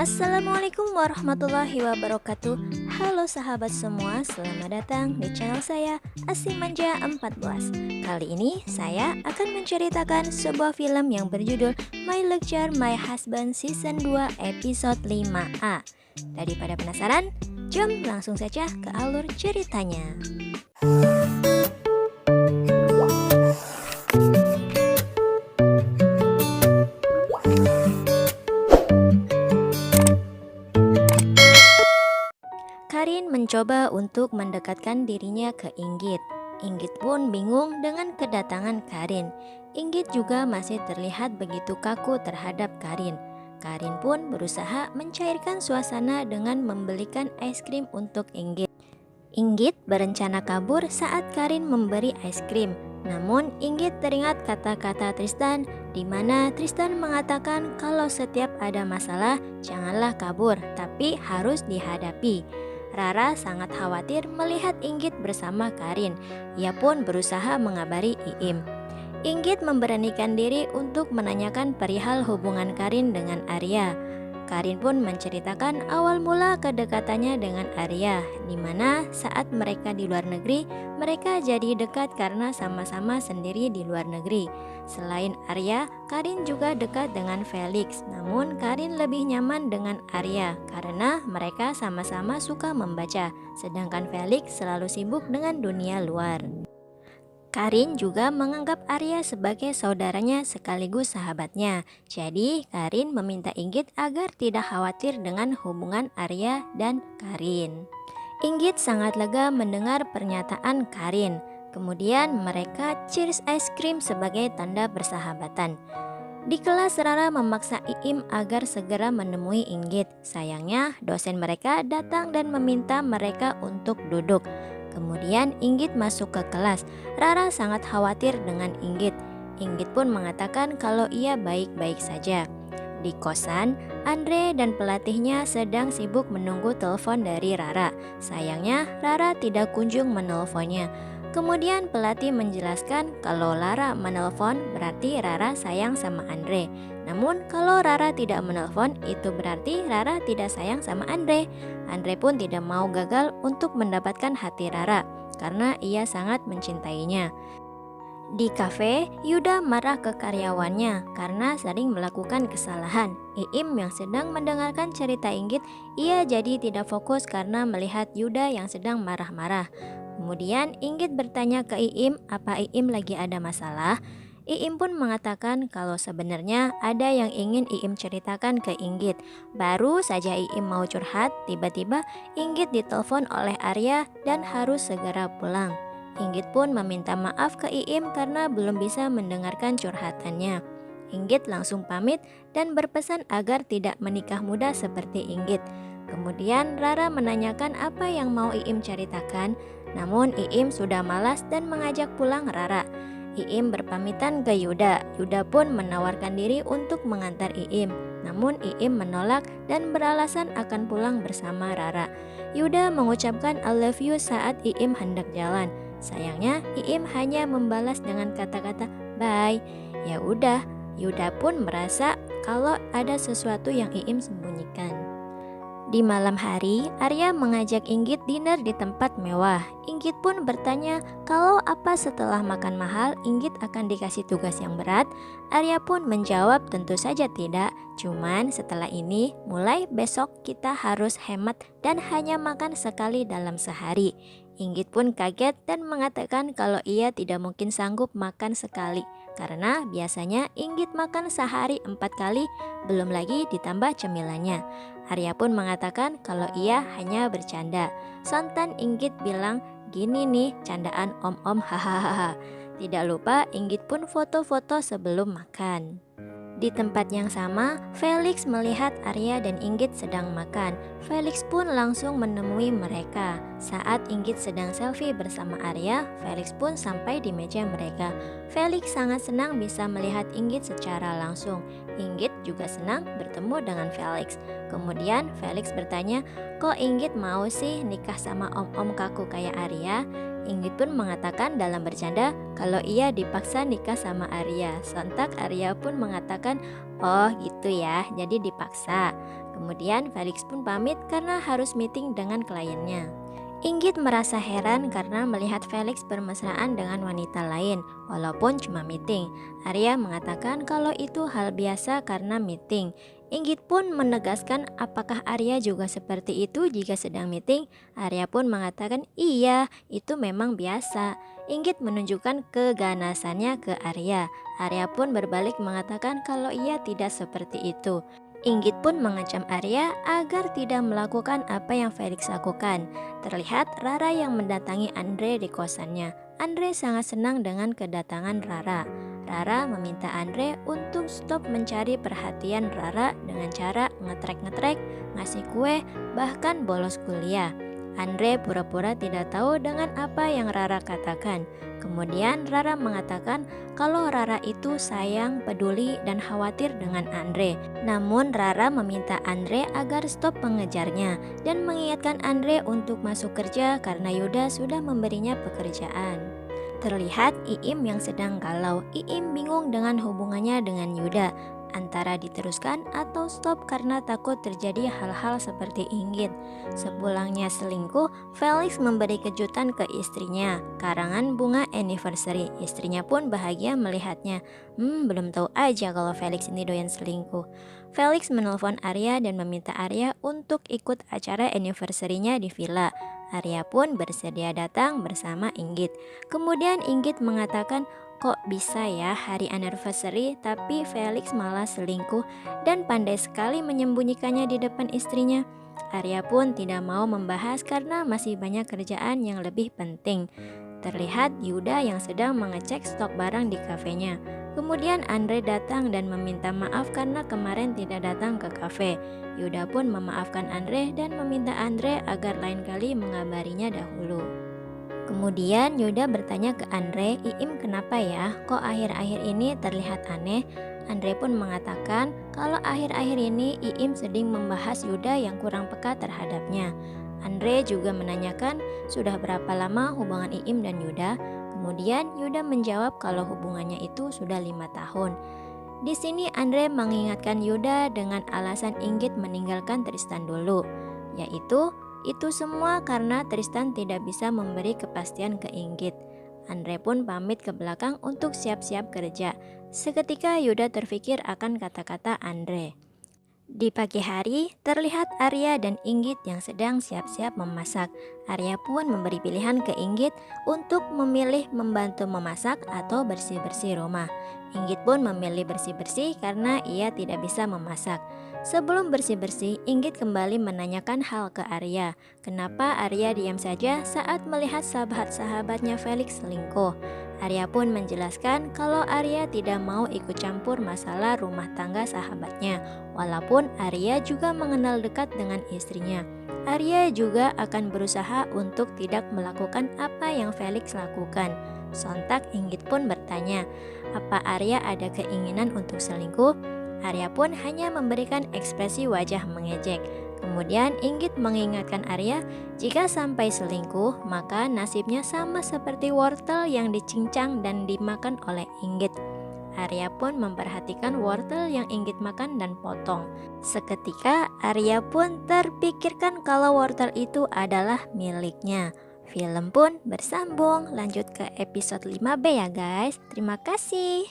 Assalamualaikum warahmatullahi wabarakatuh. Halo sahabat semua, selamat datang di channel saya Asih Manja 14. Kali ini saya akan menceritakan sebuah film yang berjudul My Lecture My Husband Season 2 Episode 5A. Daripada penasaran, jom langsung saja ke alur ceritanya. Karin mencoba untuk mendekatkan dirinya ke Inggit. Inggit pun bingung dengan kedatangan Karin. Inggit juga masih terlihat begitu kaku terhadap Karin. Karin pun berusaha mencairkan suasana dengan membelikan es krim untuk Inggit. Inggit berencana kabur saat Karin memberi es krim. Namun Inggit teringat kata-kata Tristan, di mana Tristan mengatakan kalau setiap ada masalah janganlah kabur, tapi harus dihadapi. Rara sangat khawatir melihat Inggit bersama Karin. Ia pun berusaha mengabari Iim. Inggit memberanikan diri untuk menanyakan perihal hubungan Karin dengan Arya. Karin pun menceritakan awal mula kedekatannya dengan Arya, di mana saat mereka di luar negeri, mereka jadi dekat karena sama-sama sendiri di luar negeri. Selain Arya, Karin juga dekat dengan Felix, namun Karin lebih nyaman dengan Arya karena mereka sama-sama suka membaca, sedangkan Felix selalu sibuk dengan dunia luar. Karin juga menganggap Arya sebagai saudaranya sekaligus sahabatnya. Jadi, Karin meminta Inggit agar tidak khawatir dengan hubungan Arya dan Karin. Inggit sangat lega mendengar pernyataan Karin. Kemudian mereka cheers es krim sebagai tanda persahabatan. Di kelas, Rara memaksa Iim agar segera menemui Inggit. Sayangnya, dosen mereka datang dan meminta mereka untuk duduk. Kemudian Inggit masuk ke kelas. Rara sangat khawatir dengan Inggit. Inggit pun mengatakan kalau ia baik-baik saja. Di kosan, Andre dan pelatihnya sedang sibuk menunggu telepon dari Rara. Sayangnya, Rara tidak kunjung menelponnya. Kemudian pelatih menjelaskan kalau Rara menelpon berarti Rara sayang sama Andre. Namun kalau Rara tidak menelpon itu berarti Rara tidak sayang sama Andre. Andre pun tidak mau gagal untuk mendapatkan hati Rara karena ia sangat mencintainya. Di kafe, Yuda marah ke karyawannya karena sering melakukan kesalahan. Iim yang sedang mendengarkan cerita Inggit, ia jadi tidak fokus karena melihat Yuda yang sedang marah-marah. Kemudian Inggit bertanya ke Iim apa Iim lagi ada masalah. Iim pun mengatakan kalau sebenarnya ada yang ingin Iim ceritakan ke Inggit. Baru saja Iim mau curhat, tiba-tiba Inggit ditelepon oleh Arya dan harus segera pulang. Inggit pun meminta maaf ke Iim karena belum bisa mendengarkan curhatannya. Inggit langsung pamit dan berpesan agar tidak menikah muda seperti Inggit. Kemudian Rara menanyakan apa yang mau Iim ceritakan, namun Iim sudah malas dan mengajak pulang Rara. Iim berpamitan ke Yuda. Yuda pun menawarkan diri untuk mengantar Iim, namun Iim menolak dan beralasan akan pulang bersama Rara. Yuda mengucapkan I love you saat Iim hendak jalan. Sayangnya Iim hanya membalas dengan kata-kata bye. Ya udah, Yuda pun merasa kalau ada sesuatu yang Iim sembunyikan. Di malam hari, Arya mengajak Inggit dinner di tempat mewah. Inggit pun bertanya kalau apa setelah makan mahal Inggit akan dikasih tugas yang berat. Arya pun menjawab tentu saja tidak. Cuman setelah ini, mulai besok kita harus hemat dan hanya makan sekali dalam sehari. Inggit pun kaget dan mengatakan kalau ia tidak mungkin sanggup makan sekali karena biasanya Inggit makan sehari 4 kali, belum lagi ditambah cemilannya. Arya pun mengatakan kalau ia hanya bercanda. Sontan Inggit bilang, gini nih candaan om-om hahaha. Tidak lupa Inggit pun foto-foto sebelum makan. Di tempat yang sama, Felix melihat Arya dan Inggit sedang makan. Felix pun langsung menemui mereka. Saat Inggit sedang selfie bersama Arya, Felix pun sampai di meja mereka. Felix sangat senang bisa melihat Inggit secara langsung. Inggit juga senang bertemu dengan Felix. Kemudian Felix bertanya, kok Inggit mau sih nikah sama om-om kaku kayak Arya? Inggit pun mengatakan dalam bercanda kalau ia dipaksa nikah sama Arya. Sontak Arya pun mengatakan, oh gitu ya, jadi dipaksa. Kemudian Felix pun pamit karena harus meeting dengan kliennya. Inggit merasa heran karena melihat Felix bermesraan dengan wanita lain, walaupun cuma meeting. Arya mengatakan kalau itu hal biasa karena meeting. Inggit pun menegaskan apakah Arya juga seperti itu jika sedang meeting. Arya pun mengatakan iya, itu memang biasa. Inggit menunjukkan keganasannya ke Arya. Arya pun berbalik mengatakan kalau ia tidak seperti itu. Inggit pun mengancam Arya agar tidak melakukan apa yang Felix lakukan. Terlihat Rara yang mendatangi Andre di kosannya. Andre sangat senang dengan kedatangan Rara. Rara meminta Andre untuk stop mencari perhatian Rara dengan cara ngetrek-ngetrek, ngasih kue, bahkan bolos kuliah. Andre pura-pura tidak tahu dengan apa yang Rara katakan. Kemudian Rara mengatakan kalau Rara itu sayang, peduli, dan khawatir dengan Andre. Namun Rara meminta Andre agar stop mengejarnya dan mengingatkan Andre untuk masuk kerja karena Yuda sudah memberinya pekerjaan. Terlihat Iim yang sedang galau. Iim bingung dengan hubungannya dengan Yuda, antara diteruskan atau stop karena takut terjadi hal-hal seperti Inggit. Sepulangnya selingkuh, Felix memberi kejutan ke istrinya, karangan bunga anniversary. Istrinya pun bahagia melihatnya. Belum tahu aja kalau Felix ini doyan selingkuh. Felix menelpon Arya dan meminta Arya untuk ikut acara anniversary-nya di villa. Arya pun bersedia datang bersama Inggit. Kemudian Inggit mengatakan, kok bisa ya hari anniversary tapi Felix malah selingkuh dan pandai sekali menyembunyikannya di depan istrinya. Arya pun tidak mau membahas karena masih banyak kerjaan yang lebih penting. Terlihat Yuda yang sedang mengecek stok barang di kafenya. Kemudian Andre datang dan meminta maaf karena kemarin tidak datang ke kafe. Yuda pun memaafkan Andre dan meminta Andre agar lain kali mengabarinya dahulu. Kemudian Yuda bertanya ke Andre, Iim kenapa ya, kok akhir-akhir ini terlihat aneh? Andre pun mengatakan kalau akhir-akhir ini Iim sedang membahas Yuda yang kurang peka terhadapnya. Andre juga menanyakan sudah berapa lama hubungan Iim dan Yuda. Kemudian Yuda menjawab kalau hubungannya itu sudah 5 tahun. Di sini Andre mengingatkan Yuda dengan alasan Inggit meninggalkan Tristan dulu, yaitu itu semua karena Tristan tidak bisa memberi kepastian ke Inggit. Andre pun pamit ke belakang untuk siap-siap kerja. Seketika Yuda terfikir akan kata-kata Andre. Di pagi hari, terlihat Arya dan Inggit yang sedang siap-siap memasak. Arya pun memberi pilihan ke Inggit untuk memilih membantu memasak atau bersih-bersih rumah. Inggit pun memilih bersih-bersih karena ia tidak bisa memasak. Sebelum bersih-bersih, Inggit kembali menanyakan hal ke Arya. Kenapa Arya diam saja saat melihat sahabat-sahabatnya Felix selingkuh? Arya pun menjelaskan kalau Arya tidak mau ikut campur masalah rumah tangga sahabatnya, walaupun Arya juga mengenal dekat dengan istrinya. Arya juga akan berusaha untuk tidak melakukan apa yang Felix lakukan. Sontak Inggit pun bertanya, apa Arya ada keinginan untuk selingkuh? Arya pun hanya memberikan ekspresi wajah mengejek. Kemudian Inggit mengingatkan Arya, jika sampai selingkuh, maka nasibnya sama seperti wortel yang dicincang dan dimakan oleh Inggit. Arya pun memperhatikan wortel yang Inggit makan dan potong. Seketika Arya pun terpikirkan kalau wortel itu adalah miliknya. Film pun bersambung, lanjut ke episode 5B ya guys. Terima kasih.